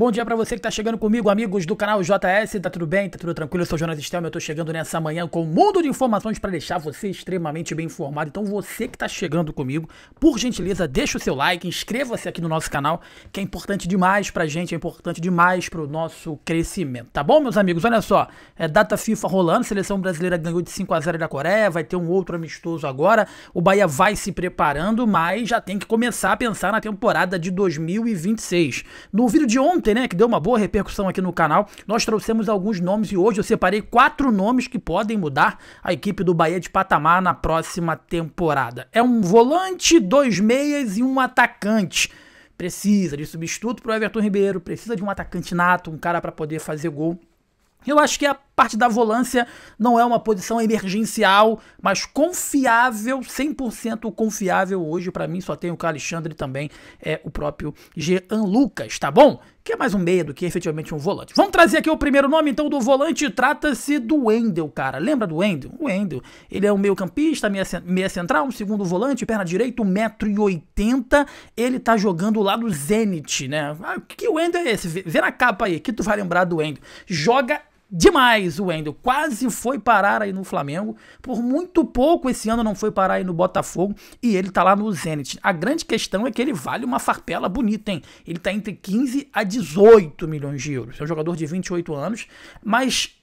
Bom dia pra você que tá chegando comigo, amigos do canal JS, tá tudo bem? Tá tudo tranquilo? Eu sou o Jonas Stelma, eu tô chegando nessa manhã com um mundo de informações pra deixar você extremamente bem informado. Então você que tá chegando comigo, por gentileza, deixa o seu like, inscreva-se aqui no nosso canal, que é importante demais pra gente, é importante demais pro nosso crescimento, tá bom, meus amigos? Olha só, data FIFA rolando, a seleção brasileira ganhou de 5-0 da Coreia, vai ter um outro amistoso agora, o Bahia vai se preparando, mas já tem que começar a pensar na temporada de 2026. No vídeo de ontem, né, que deu uma boa repercussão aqui no canal, nós trouxemos alguns nomes e hoje eu separei 4 nomes que podem mudar a equipe do Bahia de patamar na próxima temporada. É um volante, 2 meias e um atacante. Precisa de substituto pro Everton Ribeiro, precisa de um atacante nato, um cara para poder fazer gol. Eu acho que a parte da volância não é uma posição emergencial, mas confiável, 100% confiável hoje. Para mim só tem o Alexandre também, o próprio Jean Lucas, tá bom? Que é mais um meia do que efetivamente um volante. Vamos trazer aqui o primeiro nome então do volante, trata-se do Wendel, cara. Lembra do Wendel? O Wendel, ele é um meio campista, meia central, um segundo volante, perna direita, 1,80 m. Ele tá jogando lá do Zenit, né? Que Wendel é esse? Vê na capa aí, que tu vai lembrar do Wendel. Joga demais o Wendel, quase foi parar aí no Flamengo, por muito pouco esse ano não foi parar aí no Botafogo e ele tá lá no Zenit. A grande questão é que ele vale uma farpela bonita, hein? Ele tá entre 15 a 18 milhões de euros, é um jogador de 28 anos, mas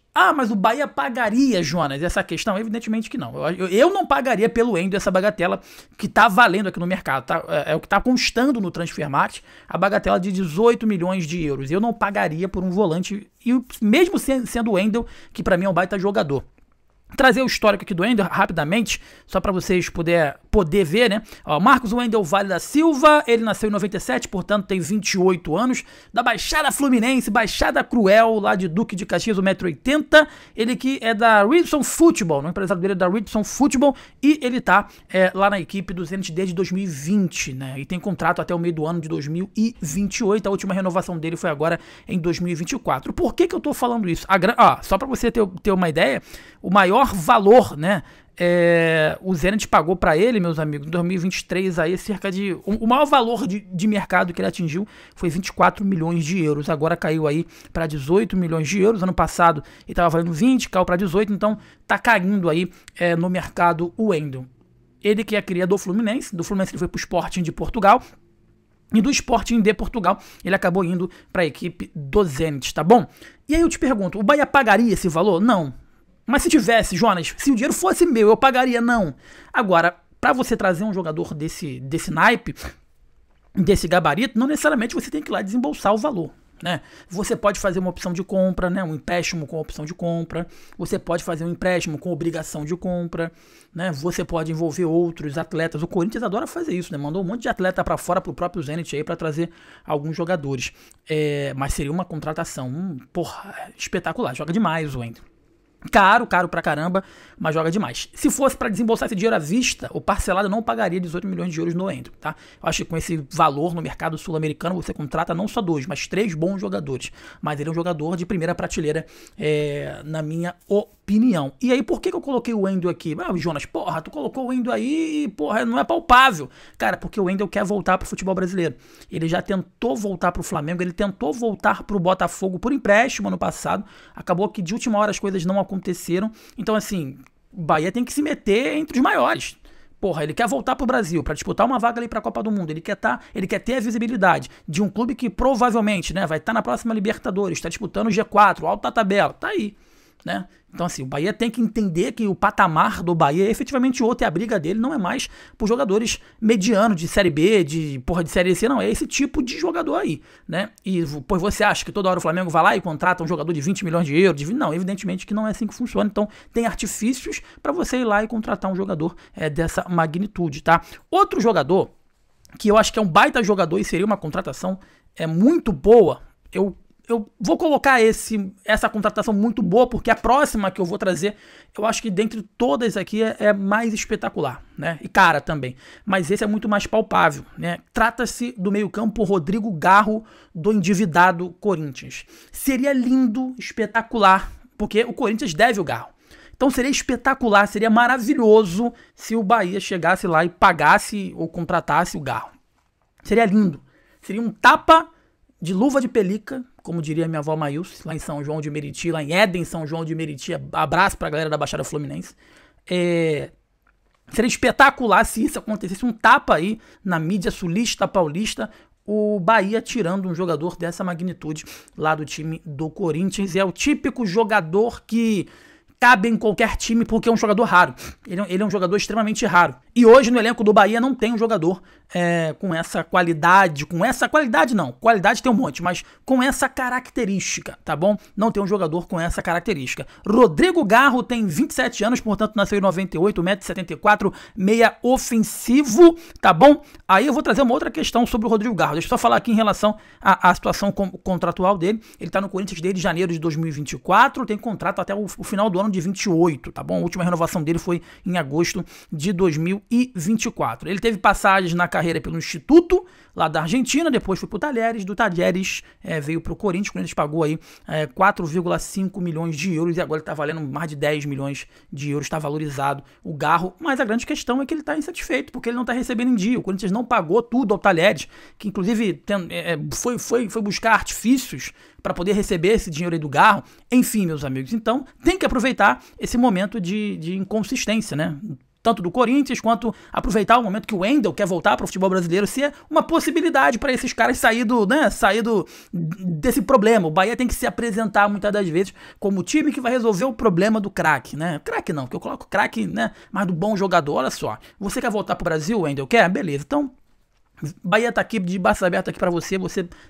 o Bahia pagaria, Jonas, essa questão? Evidentemente que não. Eu não pagaria pelo Wendel essa bagatela que tá valendo aqui no mercado. Tá? É o que tá constando no Transfermarkt, a bagatela de 18 milhões de euros. Eu não pagaria por um volante, e mesmo sendo o Wendel, que pra mim é um baita jogador. Trazer o histórico aqui do Wendel rapidamente, só para vocês poder ver, né? Ó, Marcos Wendel Vale da Silva, ele nasceu em 97, portanto tem 28 anos, da Baixada Fluminense, Baixada Cruel, lá de Duque de Caxias, 1,80 m, ele que é da Richardson Football, o empresário dele é da Richardson Football, e ele tá lá na equipe do Zenit desde 2020, né? E tem contrato até o meio do ano de 2028, a última renovação dele foi agora em 2024. Por que eu tô falando isso? Só para você ter uma ideia, o maior valor, né, o Zenit pagou para ele, meus amigos, em 2023 aí cerca de, o maior valor de mercado que ele atingiu foi 24 milhões de euros, agora caiu aí para 18 milhões de euros, ano passado ele estava valendo 20, caiu para 18, então tá caindo aí no mercado o Wendel. Ele que é cria do Fluminense ele foi pro Sporting de Portugal, e do Sporting de Portugal, ele acabou indo para a equipe do Zenit, tá bom? E aí eu te pergunto, o Bahia pagaria esse valor? Não. Mas se tivesse, Jonas, se o dinheiro fosse meu, eu pagaria? Não. Agora, para você trazer um jogador desse naipe, desse gabarito, não necessariamente você tem que ir lá desembolsar o valor, né? Você pode fazer uma opção de compra, né? Um empréstimo com opção de compra. Você pode fazer um empréstimo com obrigação de compra, né? Você pode envolver outros atletas. O Corinthians adora fazer isso, né? Mandou um monte de atleta para fora pro próprio Zenit aí para trazer alguns jogadores. Mas seria uma contratação, espetacular. Joga demais o Wendel. Caro pra caramba, mas joga demais. Se fosse para desembolsar esse dinheiro à vista, o parcelado não pagaria 18 milhões de euros no Wendel, tá? Eu acho que com esse valor no mercado sul-americano você contrata não só 2, mas 3 bons jogadores. Mas ele é um jogador de primeira prateleira, na minha opinião. E aí, por que eu coloquei o Wendel aqui? Jonas, tu colocou o Wendel aí e, não é palpável. Cara, porque o Wendel quer voltar pro futebol brasileiro. Ele já tentou voltar pro Flamengo, ele tentou voltar pro Botafogo por empréstimo ano passado. Acabou que de última hora as coisas não aconteceram. Então, assim, o Bahia tem que se meter entre os maiores. Ele quer voltar pro Brasil para disputar uma vaga ali pra Copa do Mundo. Ele quer ter a visibilidade de um clube que provavelmente, né, vai estar na próxima Libertadores, está disputando o G4, o alto da tabela. Tá aí, né? Então, assim, o Bahia tem que entender que o patamar do Bahia é efetivamente outro, e a briga dele não é mais por jogadores medianos de Série B, de Série C, não, é esse tipo de jogador aí, né? E, você acha que toda hora o Flamengo vai lá e contrata um jogador de 20 milhões de euros? Não, evidentemente que não é assim que funciona, então tem artifícios para você ir lá e contratar um jogador dessa magnitude, tá? Outro jogador, que eu acho que é um baita jogador e seria uma contratação muito boa, eu vou colocar essa contratação muito boa, porque a próxima que eu vou trazer, eu acho que dentre todas aqui é mais espetacular, né? E cara também. Mas esse é muito mais palpável, né? Trata-se do meio-campo Rodrigo Garro, do endividado Corinthians. Seria lindo, espetacular, porque o Corinthians deve o Garro. Então seria espetacular, seria maravilhoso se o Bahia chegasse lá e pagasse ou contratasse o Garro. Seria lindo. Seria um tapa de luva de pelica como diria minha avó Maílce, lá em São João de Meriti, lá em Éden, São João de Meriti, abraço pra galera da Baixada Fluminense. Seria espetacular se isso acontecesse, um tapa aí na mídia sulista paulista, o Bahia tirando um jogador dessa magnitude lá do time do Corinthians. E é o típico jogador que cabe em qualquer time porque é um jogador raro. Ele é um jogador extremamente raro. E hoje no elenco do Bahia não tem um jogador com essa qualidade, qualidade tem um monte, mas com essa característica, tá bom? Não tem um jogador com essa característica. Rodrigo Garro tem 27 anos, portanto nasceu em 98, 1,74 m, meia ofensivo, tá bom? Aí eu vou trazer uma outra questão sobre o Rodrigo Garro. Deixa eu só falar aqui em relação à situação contratual dele. Ele tá no Corinthians desde janeiro de 2024, tem contrato até o final do ano de 28, tá bom? A última renovação dele foi em agosto de 2024. Ele teve passagens na carreira pelo Instituto, lá da Argentina, depois foi pro Talheres, do Talheres veio pro Corinthians, quando eles pagou aí 4,5 milhões de euros, e agora ele tá valendo mais de 10 milhões de euros, tá valorizado o Garro, mas a grande questão é que ele tá insatisfeito, porque ele não tá recebendo em dia. O Corinthians não pagou tudo ao Talheres, que inclusive foi buscar artifícios para poder receber esse dinheiro aí do Garro. Enfim, meus amigos, então tem que aproveitar esse momento de inconsistência, né? Tanto do Corinthians, quanto aproveitar o momento que o Wendel quer voltar para o futebol brasileiro, ser uma possibilidade para esses caras sair desse problema. O Bahia tem que se apresentar muitas das vezes como o time que vai resolver o problema do craque, né? Craque não, porque eu coloco craque, né? Mas do bom jogador. Olha só, você quer voltar pro Brasil, Wendel? Quer? Beleza, então Bahia tá aqui, de braços abertos aqui pra você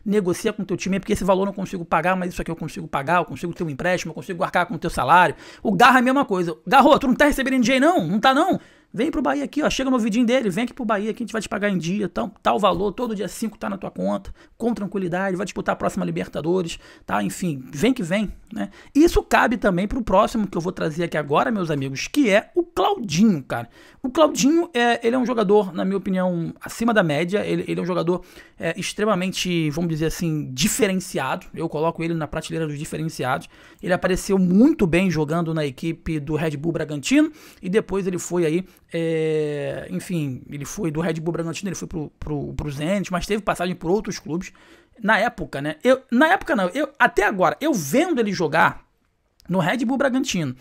negocia com o teu time, porque esse valor eu não consigo pagar, mas isso aqui eu consigo pagar, eu consigo ter um empréstimo, eu consigo arcar com o teu salário. O Garro é a mesma coisa. Garro, tu não tá recebendo em dia não? Não tá não? Vem pro Bahia aqui, ó, chega no vidinho dele, vem aqui pro Bahia que a gente vai te pagar em dia, tal valor, todo dia 5 tá na tua conta, com tranquilidade, vai disputar a próxima Libertadores, tá? Enfim, vem que vem, né? Isso cabe também pro próximo que eu vou trazer aqui agora, meus amigos, que é o Claudinho, cara. O Claudinho, ele é um jogador, na minha opinião, acima da média, ele é um jogador extremamente, vamos dizer assim, diferenciado, eu coloco ele na prateleira dos diferenciados. Ele apareceu muito bem jogando na equipe do Red Bull Bragantino, e depois ele foi aí, enfim, ele foi do Red Bull Bragantino, ele foi pro Zenit, mas teve passagem por outros clubes. Na época, né? Até agora, eu vendo ele jogar no Red Bull Bragantino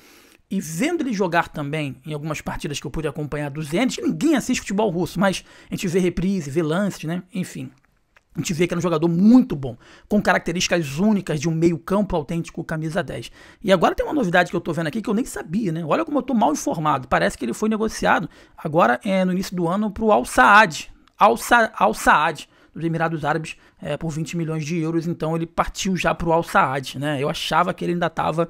e vendo ele jogar também em algumas partidas que eu pude acompanhar do Zenit, ninguém assiste futebol russo, mas a gente vê reprise, vê lances, né? Enfim, a gente vê que era um jogador muito bom, com características únicas de um meio-campo autêntico camisa 10. E agora tem uma novidade que eu tô vendo aqui que eu nem sabia, né? Olha como eu tô mal informado. Parece que ele foi negociado agora no início do ano pro Al Saad. Al Saad, dos Emirados Árabes, por 20 milhões de euros. Então ele partiu já pro Al Saad, né? Eu achava que ele ainda tava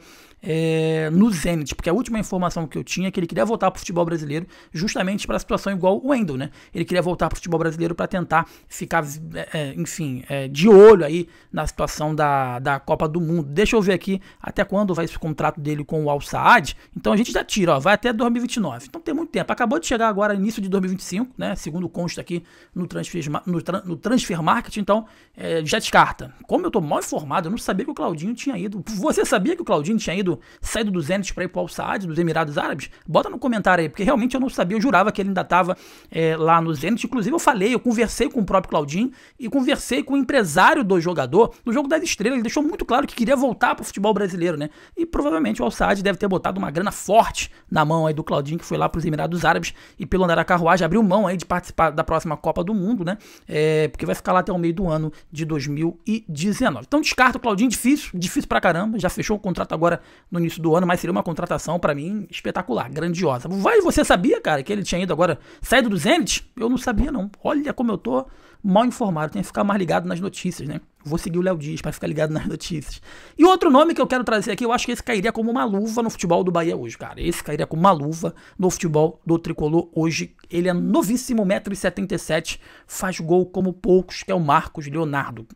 no Zenit, porque a última informação que eu tinha é que ele queria voltar pro futebol brasileiro justamente para a situação igual o Wendel, né? Ele queria voltar pro futebol brasileiro para tentar ficar, enfim, de olho aí na situação da Copa do Mundo. Deixa eu ver aqui até quando vai esse contrato dele com o Al Saad. Então a gente já tira, ó, vai até 2029. Então tem muito tempo. Acabou de chegar agora início de 2025, né? Segundo consta aqui no Transfer Market, então já descarta. Como eu tô mal informado, eu não sabia que o Claudinho tinha ido. Você sabia que o Claudinho tinha saído do Zenit para ir para o Al Saad, dos Emirados Árabes? Bota no comentário aí, porque realmente eu não sabia, eu jurava que ele ainda estava lá no Zenit. Inclusive eu conversei com o próprio Claudinho e conversei com o empresário do jogador no Jogo das Estrelas. Ele deixou muito claro que queria voltar para o futebol brasileiro, né? E provavelmente o Al Saad deve ter botado uma grana forte na mão aí do Claudinho, que foi lá para os Emirados Árabes e pelo andar da carruagem abriu mão aí de participar da próxima Copa do Mundo, né? Porque vai ficar lá até o meio do ano de 2019. Então descarta o Claudinho, difícil pra caramba, já fechou o contrato agora no início do ano, mas seria uma contratação pra mim espetacular, grandiosa. Você sabia, cara, que ele tinha ido agora, saído do Zenit? Eu não sabia não. Olha como eu tô mal informado, tenho que ficar mais ligado nas notícias, né? Vou seguir o Léo Dias para ficar ligado nas notícias. E outro nome que eu quero trazer aqui, eu acho que esse cairia como uma luva no futebol do Bahia hoje, cara. Esse cairia como uma luva no futebol do Tricolor hoje. Ele é novíssimo, 1,77 m, faz gol como poucos, que é o Marcos Leonardo.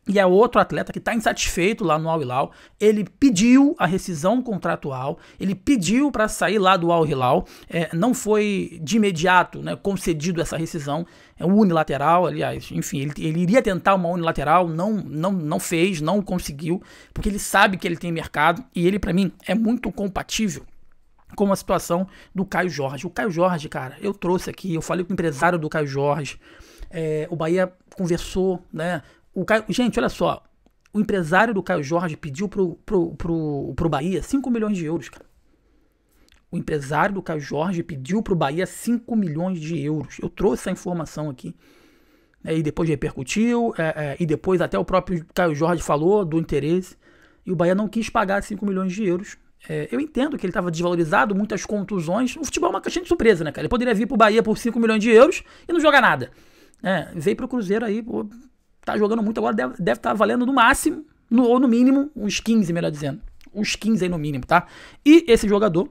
E é outro atleta que está insatisfeito lá no Al Hilal. Ele pediu a rescisão contratual, ele pediu para sair lá do Al Hilal. Não foi de imediato, né, concedido essa rescisão. É unilateral, aliás, enfim, ele iria tentar uma unilateral, não fez, não conseguiu, porque ele sabe que ele tem mercado e ele, para mim, é muito compatível com a situação do Caio Jorge. O Caio Jorge, cara, eu trouxe aqui, eu falei com o empresário do Caio Jorge, o Bahia conversou, né? Gente, olha só, O empresário do Caio Jorge pediu pro Bahia 5 milhões de euros, cara. O empresário do Caio Jorge pediu pro Bahia 5 milhões de euros. Eu trouxe essa informação aqui. E depois repercutiu, e depois até o próprio Caio Jorge falou do interesse. E o Bahia não quis pagar 5 milhões de euros. Eu entendo que ele estava desvalorizado, muitas contusões. O futebol é uma caixinha de surpresa, né, cara? Ele poderia vir pro Bahia por 5 milhões de euros e não jogar nada. Veio pro Cruzeiro aí, pô, tá jogando muito agora, deve estar valendo no máximo, ou no mínimo, uns 15, melhor dizendo. Uns 15 aí no mínimo, tá? E esse jogador,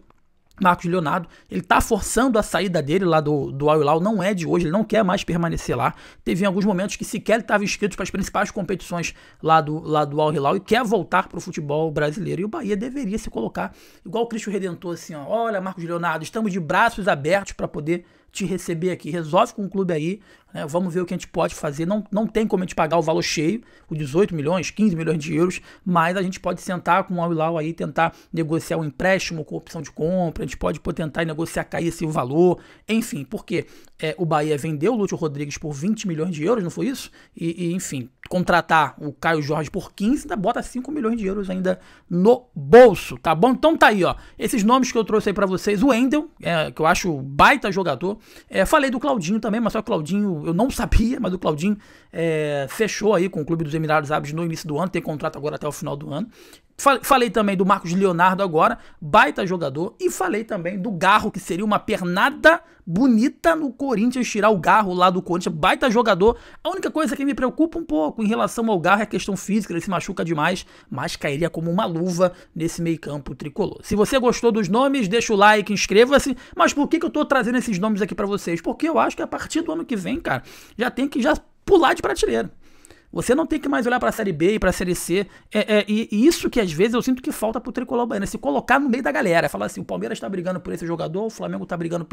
Marcos Leonardo, ele tá forçando a saída dele lá do Al Hilal, não é de hoje, ele não quer mais permanecer lá. Teve em alguns momentos que sequer estava inscrito para as principais competições lá do Al Hilal e quer voltar para o futebol brasileiro. E o Bahia deveria se colocar igual o Cristo Redentor, assim, ó, olha, Marcos Leonardo, estamos de braços abertos para poder te receber aqui, resolve com o clube aí, né? Vamos ver o que a gente pode fazer, não tem como a gente pagar o valor cheio, o 18 milhões, 15 milhões de euros, mas a gente pode sentar com o Al Hilal aí, tentar negociar um empréstimo com opção de compra, a gente pode tentar negociar, cair esse valor, enfim, porque o Bahia vendeu o Lúcio Rodrigues por 20 milhões de euros, não foi isso? E enfim, contratar o Caio Jorge por 15, ainda bota 5 milhões de euros ainda no bolso, tá bom? Então tá aí, ó, esses nomes que eu trouxe aí pra vocês, o Wendel, que eu acho baita jogador, falei do Claudinho também, mas só que o Claudinho eu não sabia, mas o Claudinho fechou aí com o Clube dos Emirados Árabes no início do ano, tem contrato agora até o final do ano. Falei também do Marcos Leonardo agora, baita jogador, e falei também do Garro, que seria uma pernada bonita no Corinthians, tirar o Garro lá do Corinthians, baita jogador. A única coisa que me preocupa um pouco em relação ao Garro é a questão física, ele se machuca demais, mas cairia como uma luva nesse meio campo tricolor. Se você gostou dos nomes, deixa o like, inscreva-se. Mas por que eu tô trazendo esses nomes aqui pra vocês? Porque eu acho que a partir do ano que vem, cara, já tem que pular de prateleira. Você não tem que mais olhar para a Série B e para a Série C. E isso que às vezes eu sinto que falta pro tricolor baiano, se colocar no meio da galera. Falar assim, o Palmeiras tá brigando por esse jogador, o Flamengo tá brigando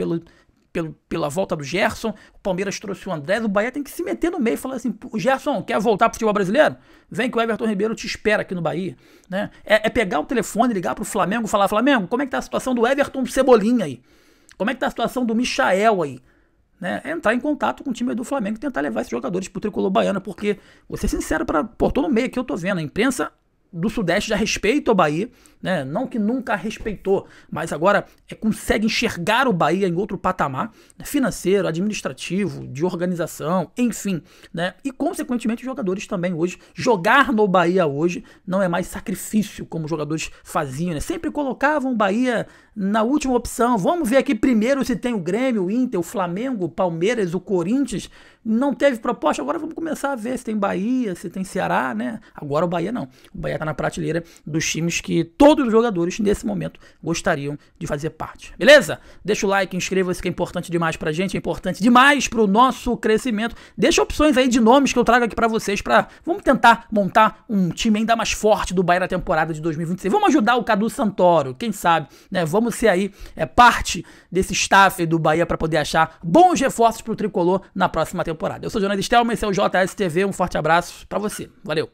pela volta do Gerson, o Palmeiras trouxe o Andrés, o Bahia tem que se meter no meio e falar assim, o Gerson quer voltar pro futebol brasileiro? Vem que o Everton Ribeiro te espera aqui no Bahia. Né? Pegar o telefone, ligar pro Flamengo e falar, Flamengo, como é que tá a situação do Everton Cebolinha aí? Como é que tá a situação do Michael aí? Né, entrar em contato com o time do Flamengo e tentar levar esses jogadores pro tricolor baiano, porque, vou ser sincero, tô no meio aqui, eu tô vendo, a imprensa do Sudeste já respeita o Bahia, né? Não que nunca respeitou, mas agora consegue enxergar o Bahia em outro patamar, né? Financeiro, administrativo, de organização, enfim, né? E consequentemente os jogadores também hoje, jogar no Bahia hoje não é mais sacrifício como os jogadores faziam, né? Sempre colocavam o Bahia na última opção, vamos ver aqui primeiro se tem o Grêmio, o Inter, o Flamengo, o Palmeiras, o Corinthians, não teve proposta, agora vamos começar a ver se tem Bahia, se tem Ceará, né? Agora o Bahia não, o Bahia tá na prateleira dos times que todos os jogadores nesse momento gostariam de fazer parte, beleza? Deixa o like, inscreva-se que é importante demais pra gente, é importante demais pro nosso crescimento, deixa opções aí de nomes que eu trago aqui pra vocês, vamos tentar montar um time ainda mais forte do Bahia na temporada de 2026, vamos ajudar o Cadu Santoro, quem sabe, né? Vamos ser aí parte desse staff do Bahia pra poder achar bons reforços pro tricolor na próxima temporada. Eu sou o Jonas Stelman, esse é o JS TV, um forte abraço pra você, valeu!